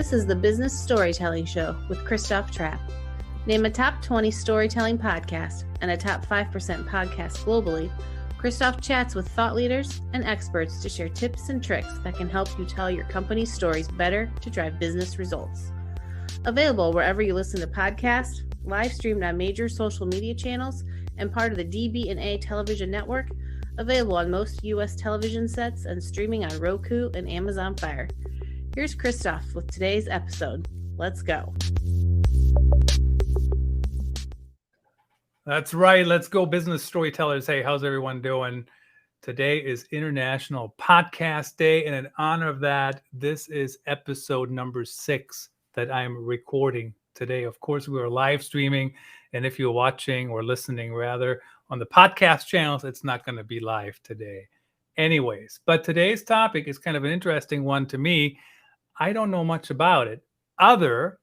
This is the Business Storytelling Show with Christoph Trapp. Name a top 20 storytelling podcast and a top 5% podcast globally. Christoph chats with thought leaders and experts to share tips and tricks that can help you tell your company's stories better to drive business results. Available wherever you listen to podcasts, live streamed on major social media channels, and part of the DB&A television network. Available on most U.S. television sets and streaming on Roku and Amazon Fire. Here's Christoph with today's episode. Let's go. That's right. Let's go, business storytellers. Hey, how's everyone doing? Today is International Podcast Day, and in honor of that, this is episode number 6 that I'm recording today. Of course, we are live streaming, and if you're watching or listening, rather, on the podcast channels, it's not going to be live today. Anyways, but today's topic is kind of an interesting one to me. I don't know much about it other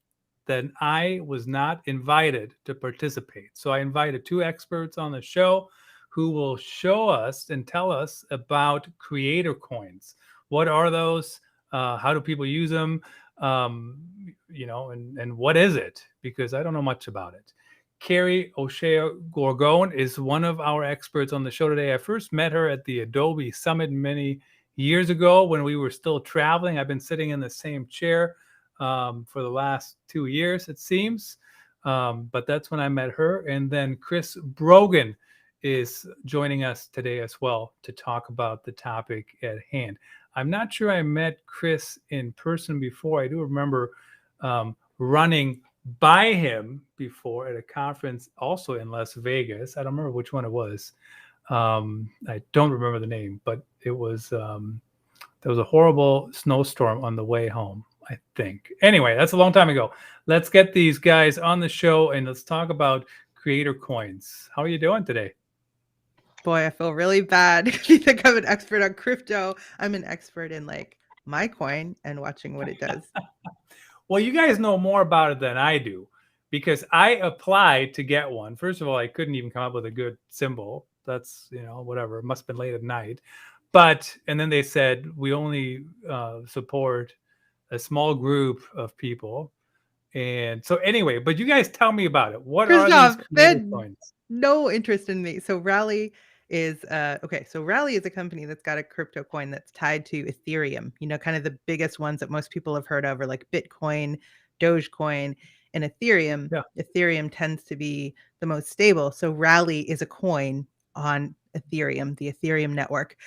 than I was not invited to participate. So I invited 2 experts on the show who will show us and tell us about creator coins. What are those? How do people use them? And what is it? Because I don't know much about it. Kerry Gorgone is one of our experts on the show today. I first met her at the Adobe Summit many years ago when we were still traveling. I've been sitting in the same chair for the last 2 years, it seems. But that's when I met her. And then Chris Brogan is joining us today as well to talk about the topic at hand. I'm not sure I met Chris in person before. I do remember running by him before at a conference also in Las Vegas. I don't remember which one it was. I don't remember the name, but it was there was a horrible snowstorm on the way home, I think. Anyway, that's a long time ago. Let's get these guys on the show and let's talk about creator coins. How are you doing today? Boy, I feel really bad. You think I'm an expert on crypto? I'm an expert in my coin and watching what it does. Well, you guys know more about it than I do because I applied to get one. First of all, I couldn't even come up with a good symbol. That's, whatever. It must have been late at night. And then they said, we only support a small group of people. And so anyway, but you guys tell me about it. What are these creator coins? No interest in me. So Rally is Rally is a company that's got a crypto coin that's tied to Ethereum. Kind of the biggest ones that most people have heard of are like Bitcoin, Dogecoin, and Ethereum. Yeah. Ethereum tends to be the most stable. So Rally is a coin on Ethereum, the Ethereum network.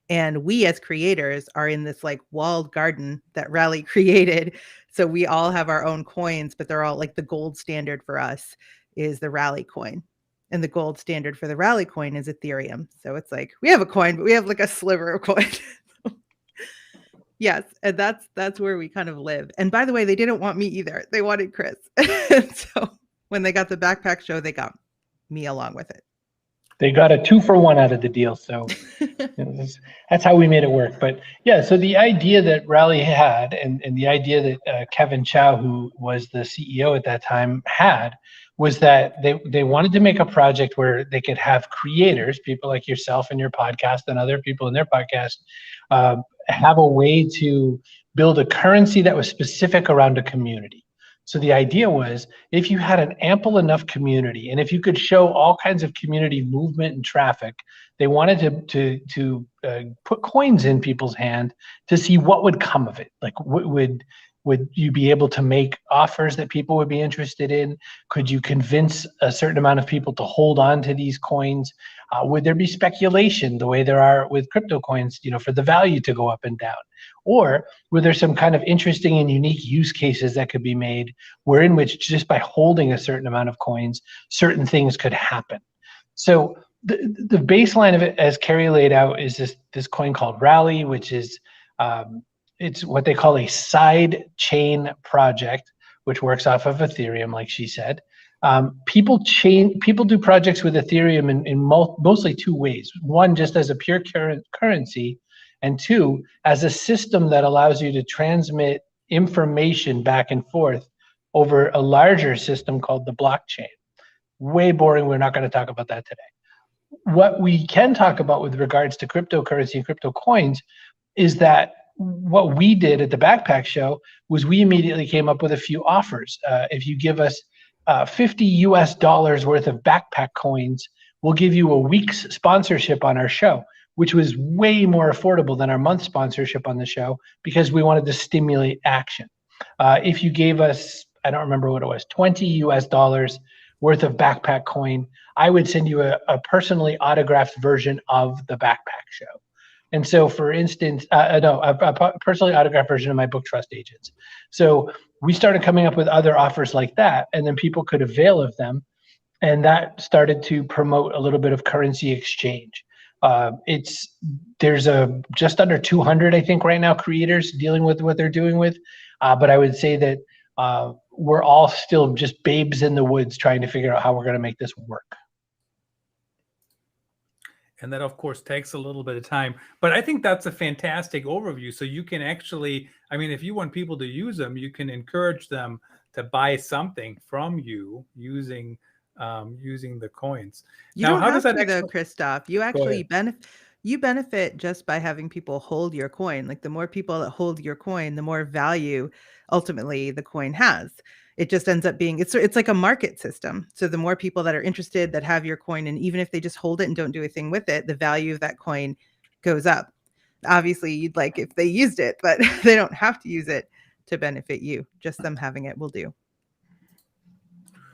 And we as creators are in this walled garden that Rally created. So we all have our own coins, but they're all the gold standard for us is the Rally coin. And the gold standard for the Rally coin is Ethereum. So it's we have a coin, but we have a sliver of coin. Yes. And that's where we kind of live. And by the way, they didn't want me either. They wanted Chris. So when they got the backpack show, they got me along with it. They got a 2-for-1 out of the deal. So that's how we made it work. But yeah, so the idea that Rally had and the idea that Kevin Chow, who was the CEO at that time, had was that they wanted to make a project where they could have creators, people like yourself and your podcast and other people in their podcast, have a way to build a currency that was specific around a community. So the idea was if you had an ample enough community and if you could show all kinds of community movement and traffic, they wanted to put coins in people's hand to see what would come of it. Would you be able to make offers that people would be interested in? Could you convince a certain amount of people to hold on to these coins? Would there be speculation the way there are with crypto coins, for the value to go up and down? Or were there some kind of interesting and unique use cases that could be made in which just by holding a certain amount of coins, certain things could happen? So the baseline of it, as Kerry laid out, is this coin called Rally, which is it's what they call a side chain project, which works off of Ethereum, like she said. People do projects with Ethereum in mostly 2 ways. One, just as a pure currency, and 2, as a system that allows you to transmit information back and forth over a larger system called the blockchain. Way boring. We're not going to talk about that today. What we can talk about with regards to cryptocurrency and crypto coins is that what we did at the backpack show was we immediately came up with a few offers. If you give us $50 worth of backpack coins, we'll give you a week's sponsorship on our show, which was way more affordable than our month sponsorship on the show because we wanted to stimulate action. If you gave us, I don't remember what it was, $20 worth of backpack coin, I would send you a personally autographed version of the backpack show. And so, for instance, a personally autographed version of my book, Trust Agents. So we started coming up with other offers like that, and then people could avail of them. And that started to promote a little bit of currency exchange. There's just under 200, I think, right now, creators dealing with what they're doing with. But I would say that we're all still just babes in the woods trying to figure out how we're going to make this work. And that, of course, takes a little bit of time. But I think that's a fantastic overview. So you can actually, I mean, if you want people to use them, you can encourage them to buy something from you using the coins. You don't have to, though, Christoph. You actually benefit just by having people hold your coin. Like, the more people that hold your coin, the more value ultimately the coin has. It just ends up being, it's like a market system. So the more people that are interested that have your coin, and even if they just hold it and don't do a thing with it, the value of that coin goes up. Obviously, you'd like if they used it, but they don't have to use it to benefit you. Just them having it will do.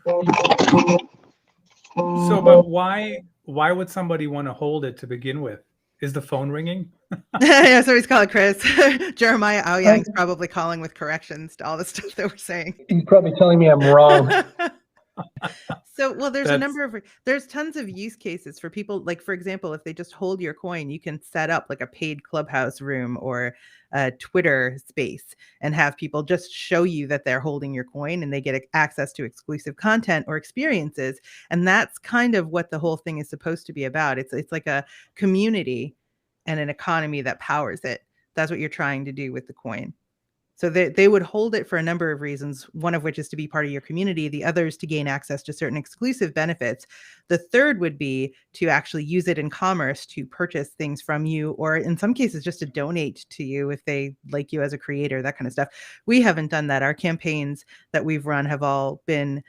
So, but why would somebody want to hold it to begin with? Is the phone ringing? Yeah, somebody's calling Chris. Jeremiah Aoyang's probably calling with corrections to all the stuff that we're saying. He's probably telling me I'm wrong. So, well, there's tons of use cases for people. Like, for example, if they just hold your coin, you can set up like a paid Clubhouse room or a Twitter space and have people just show you that they're holding your coin, and they get access to exclusive content or experiences. And that's kind of what the whole thing is supposed to be about. It's like a community and an economy that powers it. That's what you're trying to do with the coin. So they would hold it for a number of reasons, one of which is to be part of your community. The other is to gain access to certain exclusive benefits. The third would be to actually use it in commerce to purchase things from you, or in some cases, just to donate to you if they like you as a creator, that kind of stuff. We haven't done that. Our campaigns that we've run have all been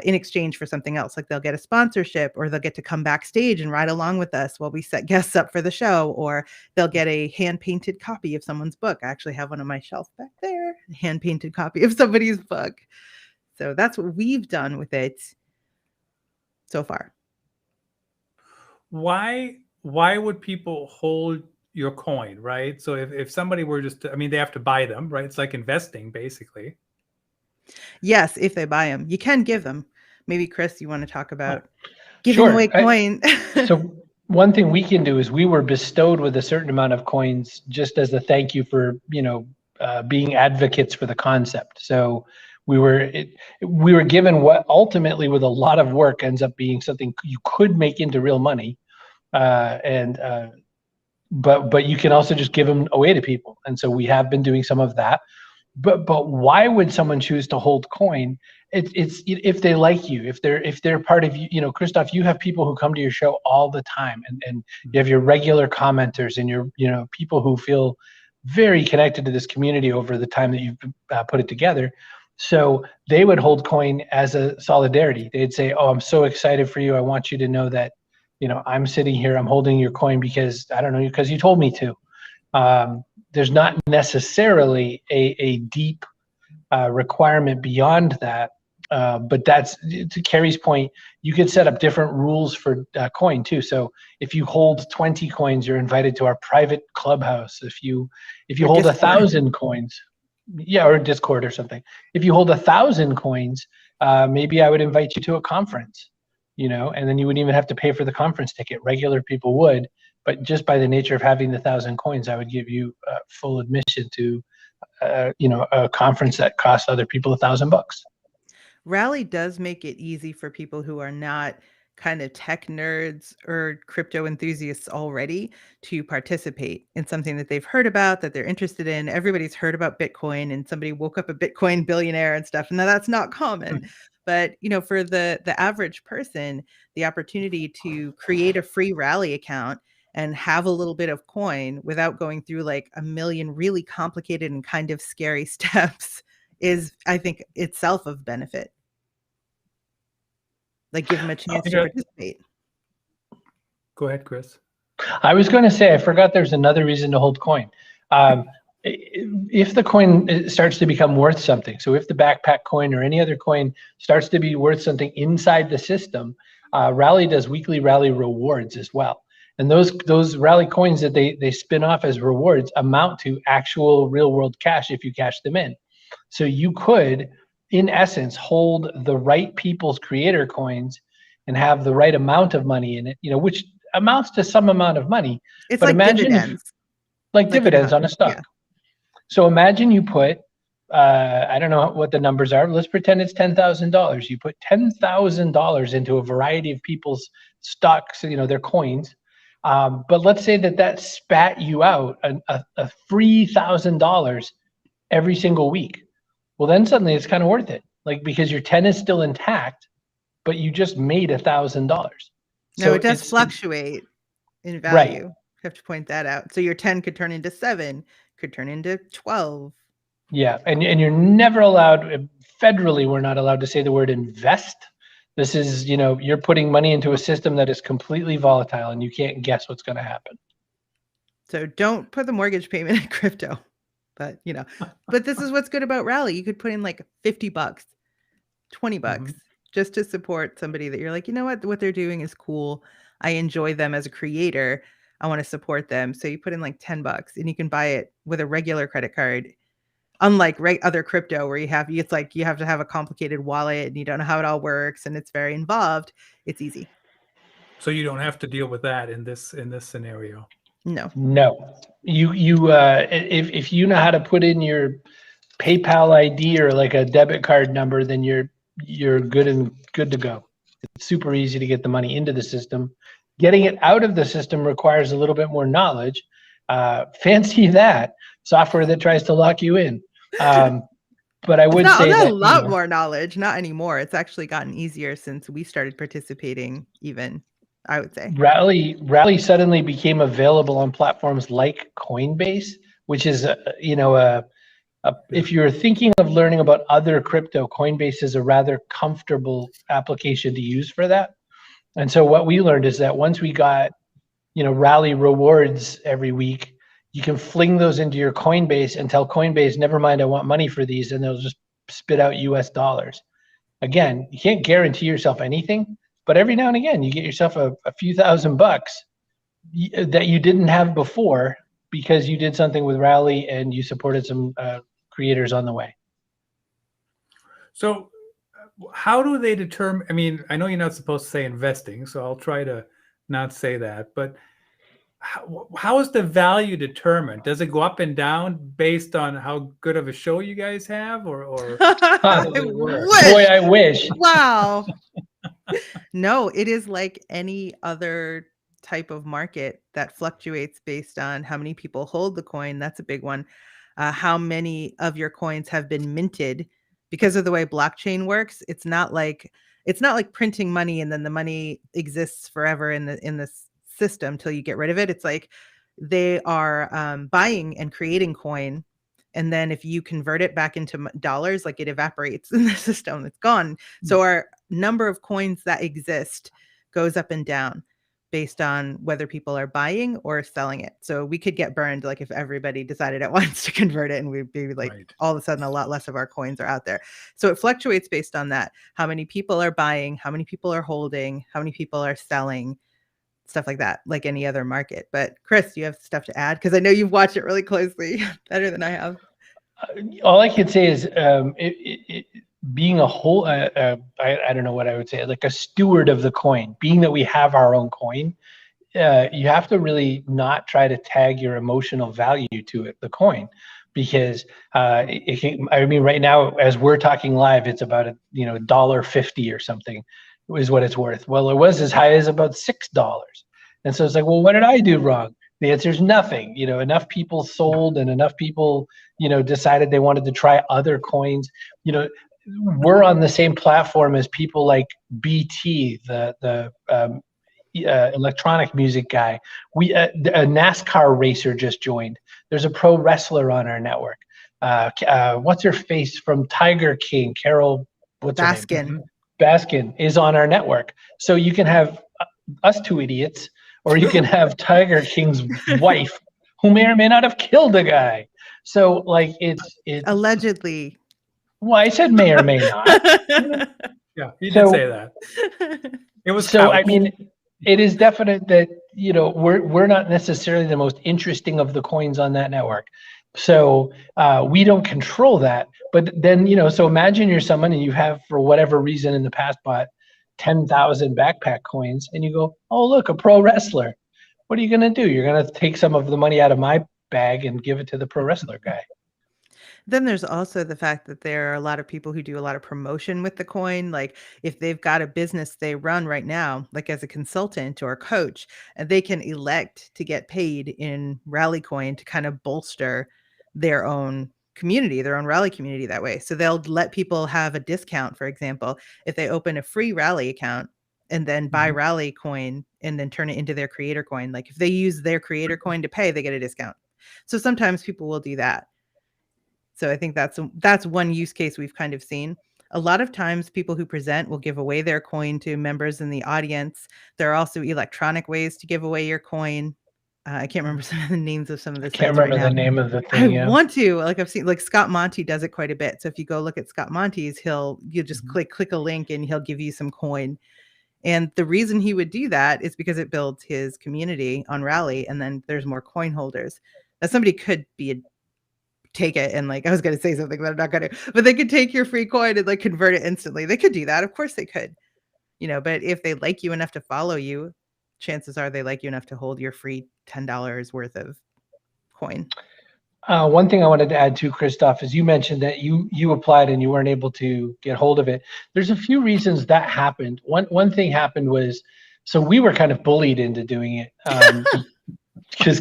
in exchange for something else. Like, they'll get a sponsorship, or they'll get to come backstage and ride along with us while we set guests up for the show, or they'll get a hand-painted copy of someone's book. I actually have one on my shelf back there, a hand-painted copy of somebody's book. So that's what we've done with it so far. Why would people hold your coin, right? So if somebody were just, I mean, they have to buy them, right? It's like investing, basically. Yes, if they buy them. You can give them. Maybe, Chris, you want to talk about giving away coin? So one thing we can do is we were bestowed with a certain amount of coins just as a thank you for, being advocates for the concept. So we were given what ultimately, with a lot of work, ends up being something you could make into real money. But you can also just give them away to people. And so we have been doing some of that. But why would someone choose to hold coin? It's if they like you, if they're part of you. Christoph, you have people who come to your show all the time, and you have your regular commenters and your people who feel very connected to this community over the time that you've put it together. So they would hold coin as a solidarity. They'd say, "Oh, I'm so excited for you. I want you to know that, I'm sitting here, I'm holding your coin because I don't know, because you told me to." There's not necessarily a deep requirement beyond that, but that's, to Kerry's point, you could set up different rules for coin too. So if you hold 20 coins, you're invited to our private clubhouse. If you hold 1,000 coins, or Discord or something. If you hold 1,000 coins, maybe I would invite you to a conference, and then you wouldn't even have to pay for the conference ticket. Regular people would. But just by the nature of having the 1,000 coins, I would give you full admission to, a conference that costs other people $1,000. Rally does make it easy for people who are not kind of tech nerds or crypto enthusiasts already to participate in something that they've heard about, that they're interested in. Everybody's heard about Bitcoin, and somebody woke up a Bitcoin billionaire and stuff. And now that's not common. But, for the average person, the opportunity to create a free Rally account and have a little bit of coin without going through like a million really complicated and kind of scary steps is, I think, itself of benefit. Like give them a chance to participate. Go ahead, Chris. I was going to say, I forgot there's another reason to hold coin. If the coin starts to become worth something, so if the backpack coin or any other coin starts to be worth something inside the system, Rally does weekly Rally rewards as well. And those Rally coins that they spin off as rewards amount to actual real world cash if you cash them in. So you could, in essence, hold the right people's creator coins and have the right amount of money in it, which amounts to some amount of money. It's but like imagine dividends. Like dividends on a stock. Yeah. So imagine you put, I don't know what the numbers are. Let's pretend it's $10,000. You put $10,000 into a variety of people's stocks, their coins. But let's say that spat you out a free $1,000 every single week. Well, then suddenly it's kind of worth it. Like, because your 10 is still intact, but you just made $1,000. No, it does fluctuate in value. Right. You have to point that out. So your 10 could turn into 7, could turn into 12. Yeah, and you're never allowed, federally, we're not allowed to say the word invest. This is, you're putting money into a system that is completely volatile and you can't guess what's going to happen. So don't put the mortgage payment in crypto. But, but this is what's good about Rally. You could put in like $50, $20 just to support somebody that you're like, what they're doing is cool. I enjoy them as a creator. I want to support them. So you put in like $10 and you can buy it with a regular credit card. Unlike other crypto where you have to have a complicated wallet and you don't know how it all works and it's very involved. It's easy. So you don't have to deal with that in this scenario. No. You if you know how to put in your PayPal ID or like a debit card number, then you're good to go. It's super easy to get the money into the system. Getting it out of the system requires a little bit more knowledge. Fancy that software that tries to lock you in. But I would say that a lot more knowledge. Not anymore. It's actually gotten easier since we started participating. Even I would say Rally suddenly became available on platforms like Coinbase, which is if you're thinking of learning about other crypto, Coinbase is a rather comfortable application to use for that. And so what we learned is that once we got, Rally rewards every week, you can fling those into your Coinbase and tell Coinbase, never mind, I want money for these, and they'll just spit out US dollars. Again, you can't guarantee yourself anything, but every now and again, you get yourself a few $1,000 that you didn't have before because you did something with Rally and you supported some creators on the way. So how do they determine? I mean, I know you're not supposed to say investing, so I'll try to not say that, but how is the value determined? Does it go up and down based on how good of a show you guys have, or Boy, I wish. Wow. No, it is like any other type of market that fluctuates based on how many people hold the coin. That's a big one. How many of your coins have been minted because of the way blockchain works. It's not like printing money and then the money exists forever in the system till you get rid of it. It's like they are buying and creating coin, and then if you convert it back into dollars, like it evaporates in the system, it's gone. So our number of coins that exist goes up and down based on whether people are buying or selling it. So we could get burned, like if everybody decided at once to convert it, and we'd be like, all of a sudden a lot less of our coins are out there. So it fluctuates based on that. How many people are buying, how many people are holding, how many people are selling, stuff like that, like any other market. But Chris, you have stuff to add? Because I know you've watched it really closely, better than I have. All I could say is being a whole, I don't know what I would say, like a steward of the coin, being that we have our own coin, you have to really not try to tag your emotional value to it, the coin, because right now, as we're talking live, it's about $1.50 or something is what it's worth. Well, it was as high as about $6. And so it's like, well, what did I do wrong? The answer is nothing. Enough people sold and enough people, decided they wanted to try other coins. We're on the same platform as people like BT, the electronic music guy. A NASCAR racer just joined. There's a pro wrestler on our network. What's her face from Tiger King? Carol, what's her name? Baskin is on our network. So you can have us two idiots, or you can have Tiger King's wife, who may or may not have killed a guy. So like it's allegedly. Well, I said may or may not. Yeah, he did say that. It was so. couched. I mean, it is definite that we're not necessarily the most interesting of the coins on that network. So we don't control that. But then so imagine you're someone and you have, for whatever reason in the past, bought 10,000 backpack coins, and you go, oh look, a pro wrestler. What are you gonna do? You're gonna take some of the money out of my bag and give it to the pro wrestler guy. Then there's also the fact that there are a lot of people who do a lot of promotion with the coin. Like if they've got a business they run right now, like as a consultant or a coach, and they can elect to get paid in Rally coin to kind of bolster their own community, their own Rally community that way. So they'll let people have a discount, for example, if they open a free Rally account and then buy Rally coin and then turn it into their creator coin. Like if they use their creator coin to pay, they get a discount. So sometimes people will do that. So I think that's one use case we've kind of seen. A lot of times people who present will give away their coin to members in the audience. There are also electronic ways to give away your coin. I can't remember some of the names of some of the sites. I can't remember the name of the thing. I want to. Like I've seen, like Scott Monty does it quite a bit. So if you go look at Scott Monty's, you just click a link and he'll give you some coin. And the reason he would do that is because it builds his community on Rally, and then there's more coin holders. Now somebody could take it and I was going to say something, but I'm not going to, but they could take your free coin and convert it instantly. They could do that. Of course they could, but if they like you enough to follow you, chances are they like you enough to hold your free $10 worth of coin. One thing I wanted to add to, Christoph, is you mentioned that you applied and you weren't able to get hold of it. There's a few reasons that happened. One thing happened was, so we were kind of bullied into doing it because,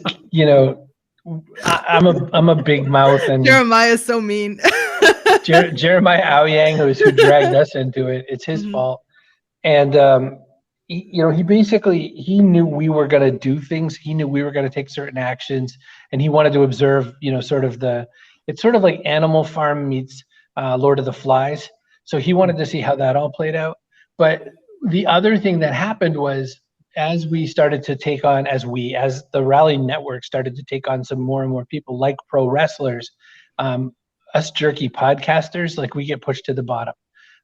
I'm a big mouth, and Jeremiah's so mean. Jeremiah Aoyang, who dragged us into it. It's his fault. And he knew we were going to do things. He knew we were going to take certain actions, and he wanted to observe, it's sort of like Animal Farm meets Lord of the Flies. So he wanted to see how that all played out. But the other thing that happened was, as we started to take on, as the Rally Network started to take on some more and more people like pro wrestlers, us jerky podcasters, we get pushed to the bottom.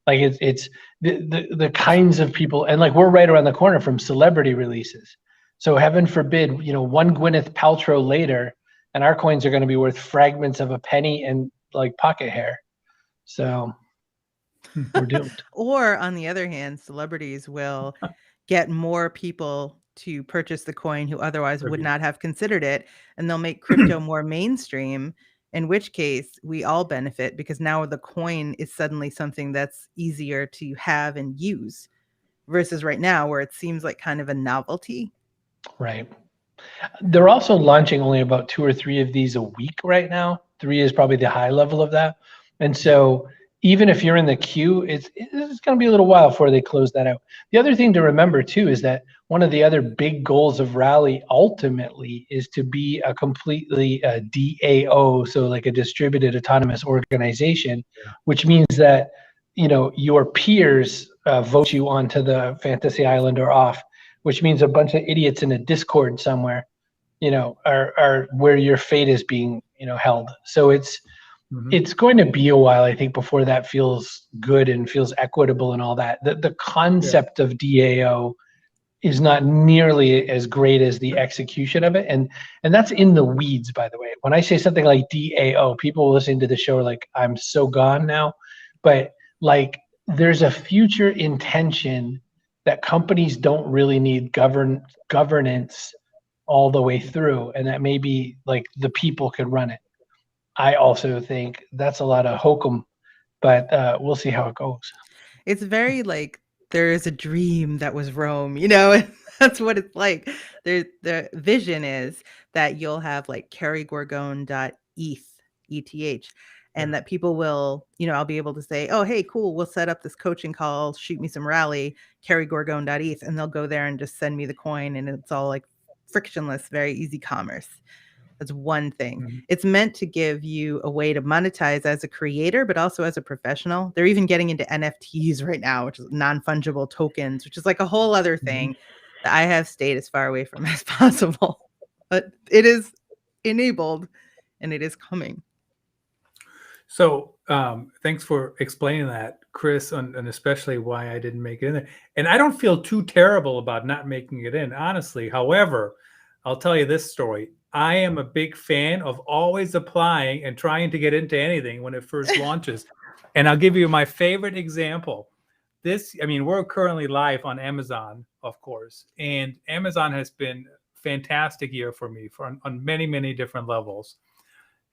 It's the kinds of people, and we're right around the corner from celebrity releases. So heaven forbid, one Gwyneth Paltrow later, and our coins are going to be worth fragments of a penny and pocket hair. So we're doomed. Or on the other hand, celebrities will get more people to purchase the coin who otherwise would not have considered it, and they'll make crypto more mainstream, in which case we all benefit because now the coin is suddenly something that's easier to have and use versus right now where it seems like kind of a novelty. Right. They're also launching only about 2 or 3 of these a week right now. 3 is probably the high level of that. And so even if you're in the queue, it's going to be a little while before they close that out. The other thing to remember too is that one of the other big goals of Rally ultimately is to be a completely DAO, so a distributed autonomous organization, which means that your peers vote you onto the fantasy island or off, which means a bunch of idiots in a Discord somewhere, are where your fate is being held. So it's going to be a while, I think, before that feels good and feels equitable and all that. The concept of DAO is not nearly as great as the execution of it. And that's in the weeds, by the way. When I say something like DAO, people listening to the show are like, I'm so gone now. But there's a future intention that companies don't really need governance all the way through. And that maybe the people could run it. I also think that's a lot of hokum, but we'll see how it goes. It's very there is a dream that was Rome, and that's what it's like. The vision is that you'll have Kerry Gorgone.eth, ETH, and that people will, I'll be able to say, oh, hey, cool, we'll set up this coaching call, shoot me some Rally, kerrygorgone.eth, and they'll go there and just send me the coin, and it's all like frictionless, very easy commerce. That's one thing. Mm-hmm. It's meant to give you a way to monetize as a creator, but also as a professional. They're even getting into NFTs right now, which is non-fungible tokens, which is like a whole other thing that I have stayed as far away from as possible. But it is enabled and it is coming. So thanks for explaining that, Chris, and especially why I didn't make it in there. And I don't feel too terrible about not making it in, honestly. However, I'll tell you this story. I am a big fan of always applying and trying to get into anything when it first launches. And I'll give you my favorite example. We're currently live on Amazon, of course, and Amazon has been a fantastic year for me on many, many different levels.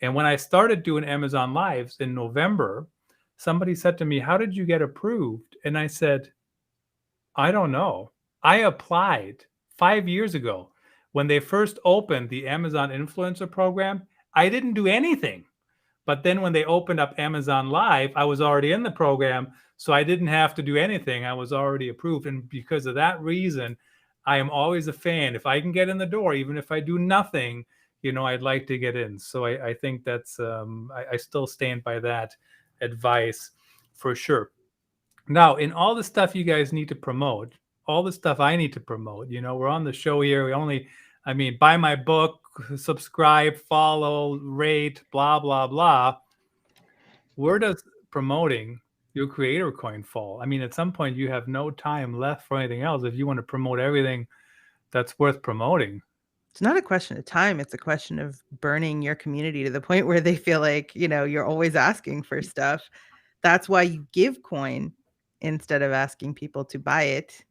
And when I started doing Amazon Lives in November, somebody said to me, how did you get approved? And I said, I don't know. I applied 5 years ago. When they first opened the Amazon Influencer Program, I didn't do anything. But then when they opened up Amazon Live, I was already in the program, so I didn't have to do anything. I was already approved. And because of that reason, I am always a fan. If I can get in the door, even if I do nothing, I'd like to get in. So I think that's, I still stand by that advice for sure. Now, in all the stuff you guys need to promote, all the stuff I need to promote, we're on the show here. Buy my book, subscribe, follow, rate, blah, blah, blah. Where does promoting your creator coin fall? At some point you have no time left for anything else if you want to promote everything that's worth promoting. It's not a question of time. It's a question of burning your community to the point where they feel like, you're always asking for stuff. That's why you give coin instead of asking people to buy it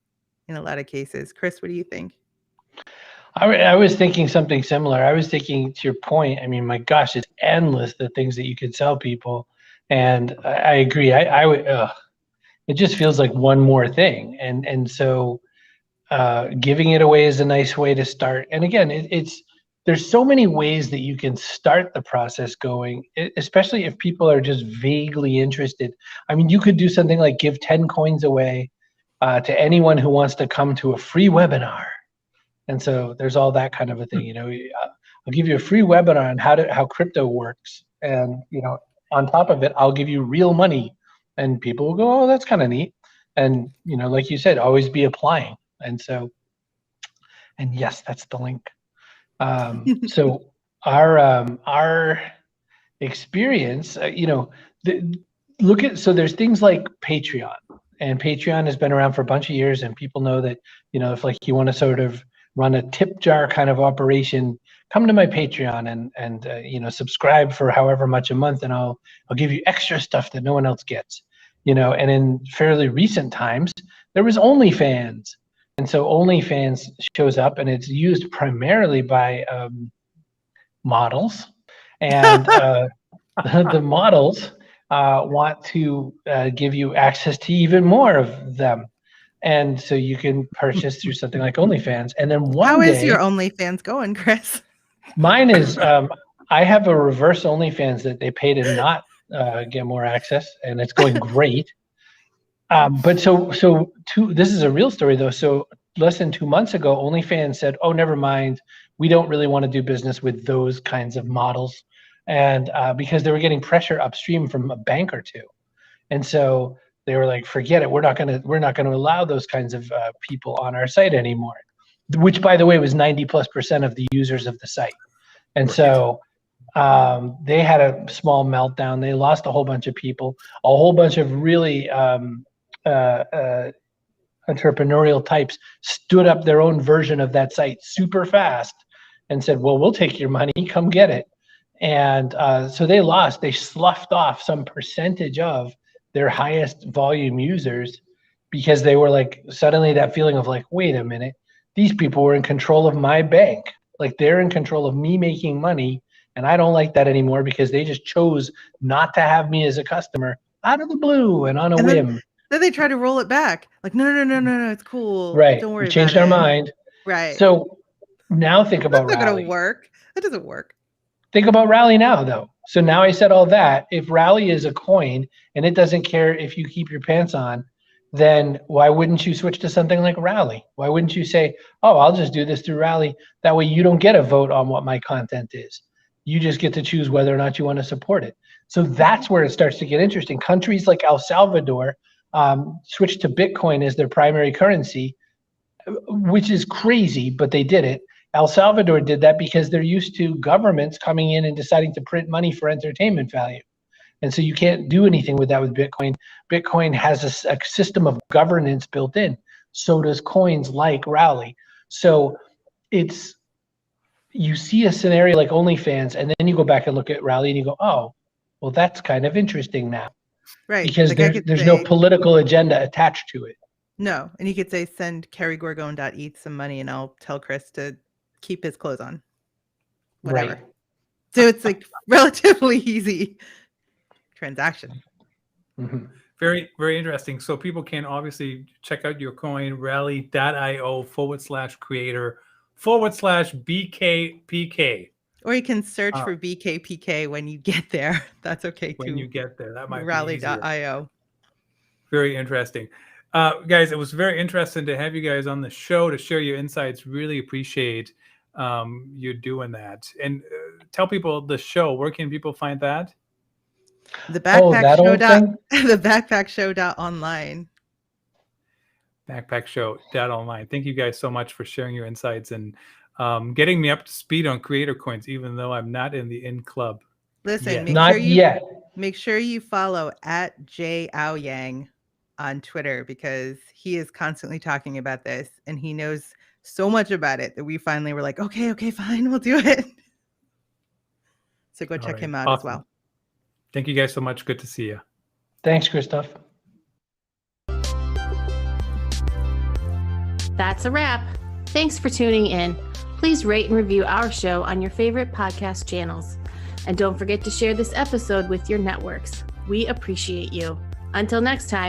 in a lot of cases. Chris, what do you think? I was thinking something similar. I was thinking, to your point, my gosh, it's endless, the things that you could sell people. And I agree. I would, it just feels like one more thing. And so giving it away is a nice way to start. And again, there's so many ways that you can start the process going, especially if people are just vaguely interested. You could do something like give 10 coins away to anyone who wants to come to a free webinar. And so there's all that kind of a thing. I'll give you a free webinar on how crypto works. And, on top of it, I'll give you real money. And people will go, oh, that's kind of neat. And, like you said, always be applying. And so, and yes, that's the link. So our experience, so there's things like Patreon, and Patreon has been around for a bunch of years, and people know that, if like you want to sort of run a tip jar kind of operation, come to my Patreon and subscribe for however much a month, and I'll give you extra stuff that no one else gets, and in fairly recent times, there was OnlyFans. And so OnlyFans shows up, and it's used primarily by models, and the models want to give you access to even more of them, and so you can purchase through something like OnlyFans. And then how is your OnlyFans going, Chris? Mine is I have a reverse OnlyFans that they pay to not get more access, and it's going great. But this is a real story though. So less than 2 months ago, OnlyFans said, oh, never mind. We don't really want to do business with those kinds of models. And because they were getting pressure upstream from a bank or two. And so they were like, forget it. We're not going to allow those kinds of people on our site anymore, which by the way, was 90+% of the users of the site. And so they had a small meltdown. They lost a whole bunch of people, a whole bunch of really entrepreneurial types stood up their own version of that site super fast and said, well, we'll take your money, come get it. And so they sloughed off some percentage of their highest volume users because they were like, suddenly that feeling of like, wait a minute, these people were in control of my bank. Like they're in control of me making money. And I don't like that anymore because they just chose not to have me as a customer out of the blue and on a whim. Then they try to roll it back. Like, no, it's cool. Right. Don't worry. We changed our mind. Right. So now think about That's not Rally. gonna work. That doesn't work. Think about Rally now, though. So now I said all that. If Rally is a coin and it doesn't care if you keep your pants on, then why wouldn't you switch to something like Rally? Why wouldn't you say, oh, I'll just do this through Rally? That way you don't get a vote on what my content is. You just get to choose whether or not you want to support it. So that's where it starts to get interesting. Countries like El Salvador switched to Bitcoin as their primary currency, which is crazy, but they did it. El Salvador did that because they're used to governments coming in and deciding to print money for entertainment value. And so you can't do anything with that with Bitcoin. Bitcoin has a system of governance built in. So does coins like Rally. So you see a scenario like OnlyFans, and then you go back and look at Rally and you go, oh, well, that's kind of interesting now. Right. Because like there's no political agenda attached to it. No. And you could say, send Kerry Gorgone.eth some money and I'll tell Chris to keep his clothes on. Whatever. Right. So it's like relatively easy transaction. Mm-hmm. Very, very interesting. So people can obviously check out your coin, rally.io/creator/BKPK. Or you can search for BKPK when you get there. That's okay too. When you get there, that might be rally.io. Very interesting. Guys, it was very interesting to have you guys on the show to share your insights. Really appreciate you doing that. And tell people the show. Where can people find that? The Backpack Show. The Backpack Show.online. Backpack Show.online. Thank you guys so much for sharing your insights and getting me up to speed on creator coins, even though I'm not in the in club. Listen, make sure you follow @JAoYang on Twitter, because he is constantly talking about this and he knows so much about it that we finally were like, okay, fine, we'll do it. So go check him out as well. Thank you guys so much. Good to see you. Thanks, Christoph. That's a wrap. Thanks for tuning in. Please rate and review our show on your favorite podcast channels. And don't forget to share this episode with your networks. We appreciate you. Until next time.